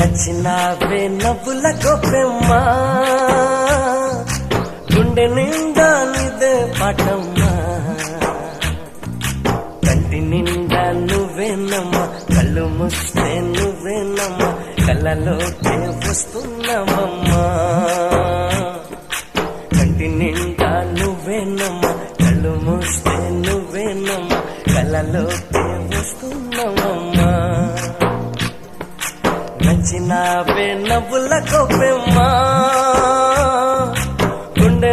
నచ్చినావే నవ్వుల గొప్పెమ్మా గుండె నిండా నీదే పాటమ్మా కంటి నిండా నువ్వేనమ్మా కళ్ళు మూస్తే నువ్వేనమ్మా కళ్ళలోకే వస్తున్నావమ్మా కంటి నిండా నువ్వేనమ్మా కళ్ళు మూస్తే నువ్వేనమ్మా కళ్ళలోకే వస్తున్నావమ్మా నచ్చినావే నవ్వుల గొప్పెమ్మా గుండె